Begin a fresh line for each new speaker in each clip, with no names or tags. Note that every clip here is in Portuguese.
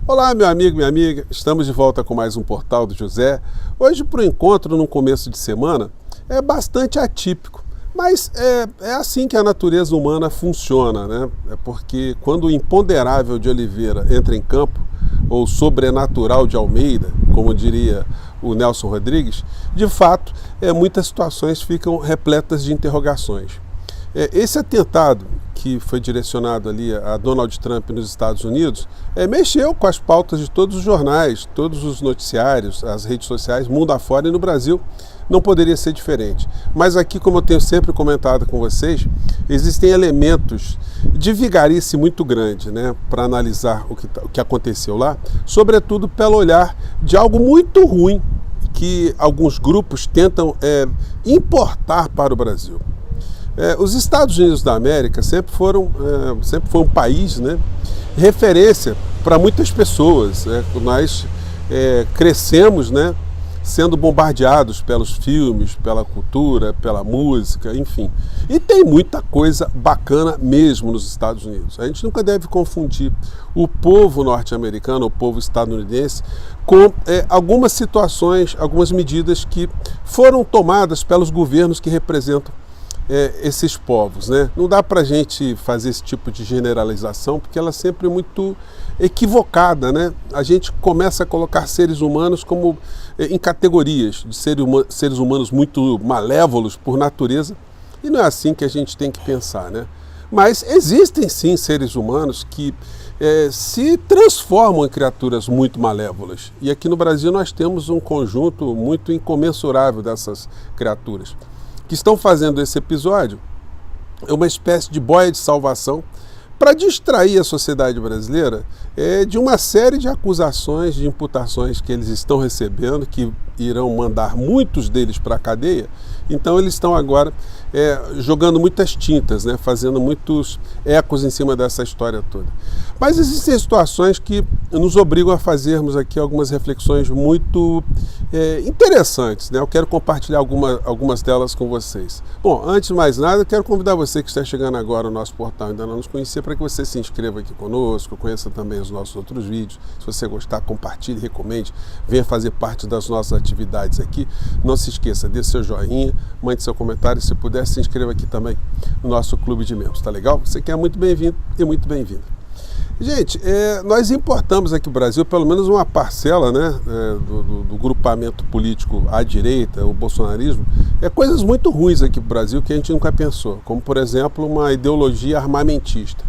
Olá, meu amigo, minha amiga, estamos de volta com mais um Portal do José. Hoje, para o encontro no começo de semana, é bastante atípico, mas é assim que a natureza humana funciona, né? É porque quando o imponderável de Oliveira entra em campo, ou sobrenatural de Almeida, como diria o Nelson Rodrigues, de fato, muitas situações ficam repletas de interrogações. Esse atentado que foi direcionado ali a Donald Trump nos Estados Unidos, mexeu com as pautas de todos os jornais, todos os noticiários, as redes sociais, mundo afora, e no Brasil não poderia ser diferente. Mas aqui, como eu tenho sempre comentado com vocês, existem elementos de vigarice muito grande, né, para analisar o que aconteceu lá, sobretudo pelo olhar de algo muito ruim que alguns grupos tentam importar para o Brasil. Os Estados Unidos da América sempre foi um país, né, referência para muitas pessoas. Nós crescemos, né, sendo bombardeados pelos filmes, pela cultura, pela música, enfim. E tem muita coisa bacana mesmo nos Estados Unidos. A gente nunca deve confundir o povo norte-americano, o povo estadunidense, com algumas situações, algumas medidas que foram tomadas pelos governos que representam esses povos, né? Não dá para a gente fazer esse tipo de generalização, porque ela é sempre muito equivocada, né? A gente começa a colocar seres humanos como em categorias de seres humanos muito malévolos por natureza, e não é assim que a gente tem que pensar, né? Mas existem sim seres humanos que se transformam em criaturas muito malévolas, e aqui no Brasil nós temos um conjunto muito incomensurável dessas criaturas que estão fazendo esse episódio uma espécie de boia de salvação para distrair a sociedade brasileira de uma série de acusações, de imputações que eles estão recebendo, que irão mandar muitos deles para a cadeia. Então eles estão agora jogando muitas tintas, né, fazendo muitos ecos em cima dessa história toda. Mas existem situações que nos obrigam a fazermos aqui algumas reflexões muito interessantes, né? Eu quero compartilhar algumas delas com vocês. Bom, antes de mais nada, eu quero convidar você que está chegando agora ao nosso portal, ainda não nos conhecia, para que você se inscreva aqui conosco, conheça também os nossos outros vídeos. Se você gostar, compartilhe, recomende, venha fazer parte das nossas atividades aqui. Não se esqueça, dê seu joinha, mande seu comentário, se puder, se inscreva aqui também no nosso clube de membros, tá legal? Você que é muito bem-vindo e muito bem-vindo. Gente, nós importamos aqui no Brasil pelo menos uma parcela, né, do grupamento político à direita, o bolsonarismo, coisas muito ruins aqui no Brasil que a gente nunca pensou, como por exemplo uma ideologia armamentista.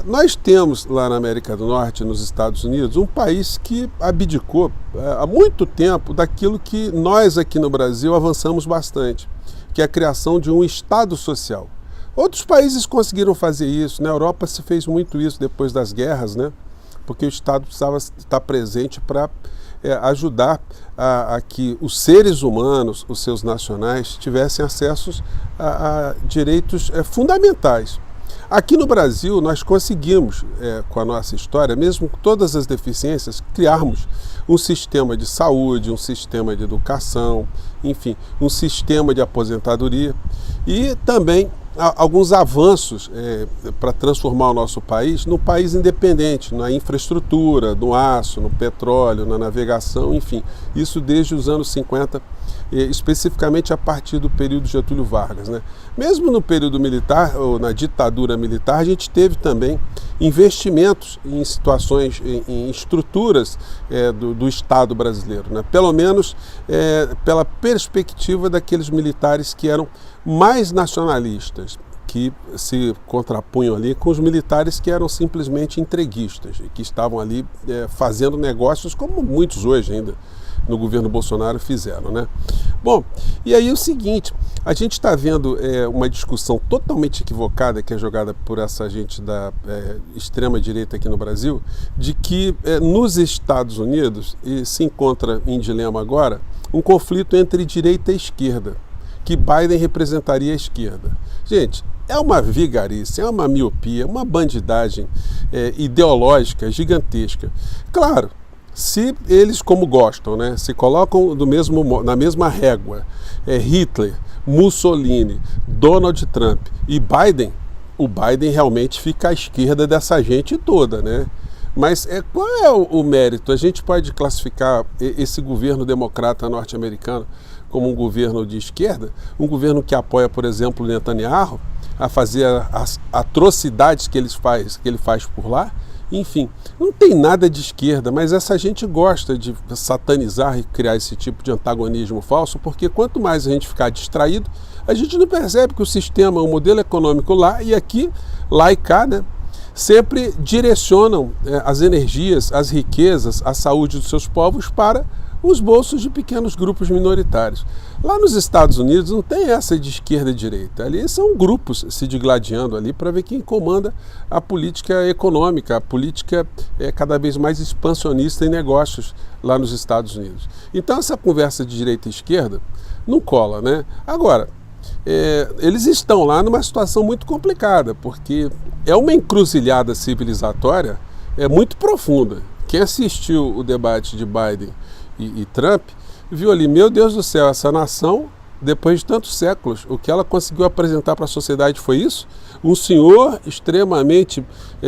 Nós temos lá na América do Norte, nos Estados Unidos, um país que abdicou há muito tempo daquilo que nós aqui no Brasil avançamos bastante, que é a criação de um Estado social. Outros países conseguiram fazer isso. Na Europa se fez muito isso depois das guerras, né? Porque o Estado precisava estar presente para ajudar a que os seres humanos, os seus nacionais, tivessem acesso a direitos fundamentais. Aqui no Brasil, nós conseguimos, com a nossa história, mesmo com todas as deficiências, criarmos um sistema de saúde, um sistema de educação, enfim, um sistema de aposentadoria e também alguns avanços para transformar o nosso país num país independente, na infraestrutura, no aço, no petróleo, na navegação, enfim, isso desde os anos 50, especificamente a partir do período Getúlio Vargas, né? Mesmo no período militar, ou na ditadura militar, a gente teve também investimentos em situações, em estruturas do Estado brasileiro, né? Pelo menos pela perspectiva daqueles militares que eram mais nacionalistas, que se contrapunham ali com os militares que eram simplesmente entreguistas e que estavam ali fazendo negócios como muitos hoje ainda no governo Bolsonaro fizeram, né? Bom, e aí o seguinte, a gente está vendo uma discussão totalmente equivocada que é jogada por essa gente da extrema-direita aqui no Brasil, de que nos Estados Unidos se encontra em dilema agora um conflito entre direita e esquerda, que Biden representaria a esquerda. Gente, é uma vigarice, é uma miopia, uma bandidagem ideológica gigantesca. Claro, se eles, como gostam, né, se colocam na mesma régua, Hitler, Mussolini, Donald Trump e Biden, o Biden realmente fica à esquerda dessa gente toda, né? Mas qual é o mérito? A gente pode classificar esse governo democrata norte-americano como um governo de esquerda, um governo que apoia, por exemplo, Netanyahu a fazer as atrocidades que ele faz por lá. Enfim, não tem nada de esquerda, mas essa gente gosta de satanizar e criar esse tipo de antagonismo falso, porque quanto mais a gente ficar distraído, a gente não percebe que o sistema, o modelo econômico lá e aqui, lá e cá, né, sempre direcionam as energias, as riquezas, a saúde dos seus povos para os bolsos de pequenos grupos minoritários. Lá nos Estados Unidos não tem essa de esquerda e direita. Ali são grupos se digladiando ali para ver quem comanda a política econômica, a política cada vez mais expansionista em negócios lá nos Estados Unidos. Então essa conversa de direita e esquerda não cola, né? Agora, eles estão lá numa situação muito complicada, porque é uma encruzilhada civilizatória muito profunda. Quem assistiu o debate de Biden e Trump, viu ali, meu Deus do céu, essa nação, depois de tantos séculos, o que ela conseguiu apresentar para a sociedade foi isso? Um senhor extremamente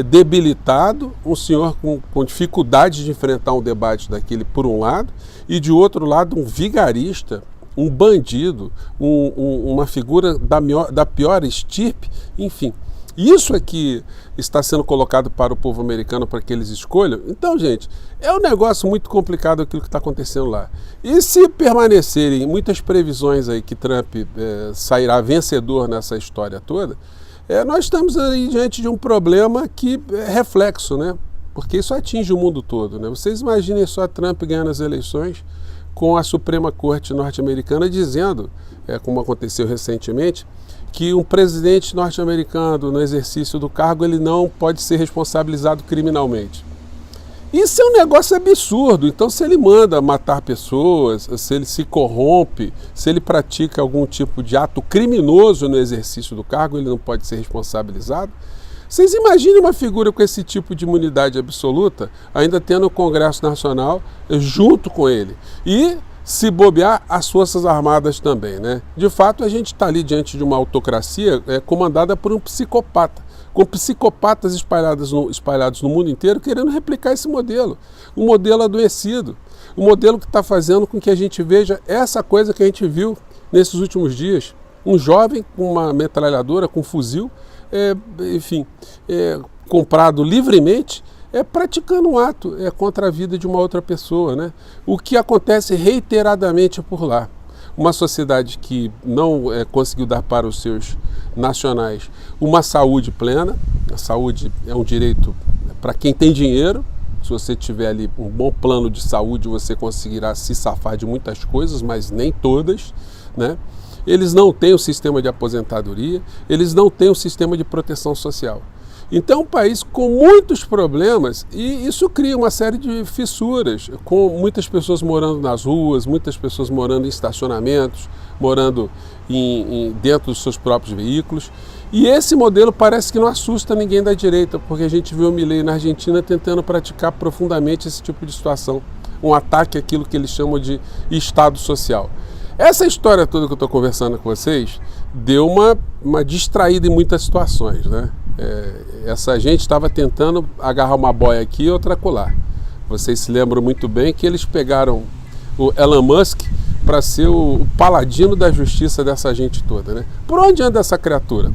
debilitado, um senhor com dificuldade de enfrentar um debate daquele por um lado, e de outro lado um vigarista, um bandido, uma figura da pior estirpe, enfim. Isso é que está sendo colocado para o povo americano para que eles escolham. Então, gente, é um negócio muito complicado aquilo que está acontecendo lá. E se permanecerem muitas previsões aí que Trump sairá vencedor nessa história toda, nós estamos aí diante de um problema que é reflexo, né? Porque isso atinge o mundo todo, né? Vocês imaginem só Trump ganhando as eleições com a Suprema Corte norte-americana dizendo, como aconteceu recentemente, que um presidente norte-americano no exercício do cargo ele não pode ser responsabilizado criminalmente. Isso é um negócio absurdo. Então, se ele manda matar pessoas, se ele se corrompe, se ele pratica algum tipo de ato criminoso no exercício do cargo, ele não pode ser responsabilizado. Vocês imaginem uma figura com esse tipo de imunidade absoluta, ainda tendo o Congresso Nacional junto com ele. E, se bobear, as Forças Armadas também, né? De fato, a gente está ali diante de uma autocracia comandada por um psicopata, com psicopatas espalhados no mundo inteiro querendo replicar esse modelo. Um modelo adoecido, um modelo que está fazendo com que a gente veja essa coisa que a gente viu nesses últimos dias. Um jovem com uma metralhadora, com um fuzil, comprado livremente, praticando um ato contra a vida de uma outra pessoa, né? O que acontece reiteradamente por lá. Uma sociedade que não conseguiu dar para os seus nacionais uma saúde plena. A saúde é um direito para quem tem dinheiro. Se você tiver ali um bom plano de saúde, você conseguirá se safar de muitas coisas, mas nem todas, né? Eles não têm o sistema de aposentadoria, eles não têm o sistema de proteção social. Então é um país com muitos problemas e isso cria uma série de fissuras, com muitas pessoas morando nas ruas, muitas pessoas morando em estacionamentos, morando dentro dos seus próprios veículos. E esse modelo parece que não assusta ninguém da direita, porque a gente viu o Milei na Argentina tentando praticar profundamente esse tipo de situação, um ataque àquilo que eles chamam de Estado social. Essa história toda que eu estou conversando com vocês deu uma distraída em muitas situações, né? Essa gente estava tentando agarrar uma boia aqui e outra acolá. Vocês se lembram muito bem que eles pegaram o Elon Musk para ser o paladino da justiça dessa gente toda, né? Por onde anda essa criatura?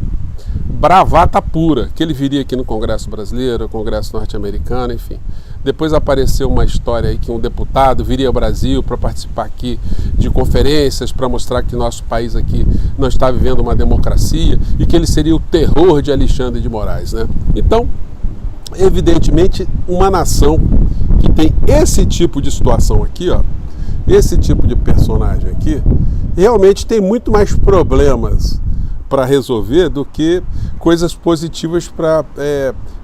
Bravata pura, que ele viria aqui no Congresso Brasileiro, Congresso Norte-Americano, enfim. Depois apareceu uma história aí que um deputado viria ao Brasil para participar aqui de conferências, para mostrar que nosso país aqui não está vivendo uma democracia e que ele seria o terror de Alexandre de Moraes, né? Então, evidentemente, uma nação que tem esse tipo de situação aqui, ó, esse tipo de personagem aqui, realmente tem muito mais problemas para resolver do que coisas positivas para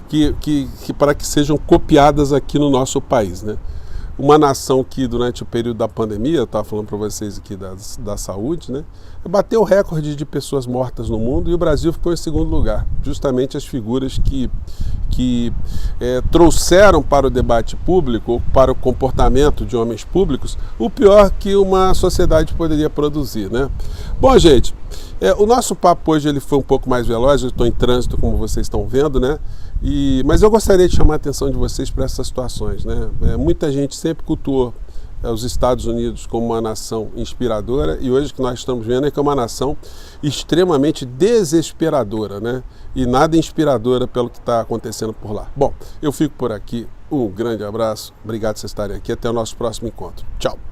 que sejam copiadas aqui no nosso país, né? Uma nação que durante o período da pandemia, eu estava falando para vocês aqui da saúde, né? Bateu o recorde de pessoas mortas no mundo e o Brasil ficou em segundo lugar. Justamente as figuras que trouxeram para o debate público, para o comportamento de homens públicos, o pior que uma sociedade poderia produzir, né? Bom, gente, o nosso papo hoje ele foi um pouco mais veloz, eu estou em trânsito, como vocês estão vendo, né? Mas eu gostaria de chamar a atenção de vocês para essas situações, né? Muita gente sempre cultuou os Estados Unidos como uma nação inspiradora, e hoje o que nós estamos vendo é que é uma nação extremamente desesperadora, né? E nada inspiradora pelo que está acontecendo por lá. Bom, eu fico por aqui, um grande abraço, obrigado por vocês estarem aqui, até o nosso próximo encontro. Tchau!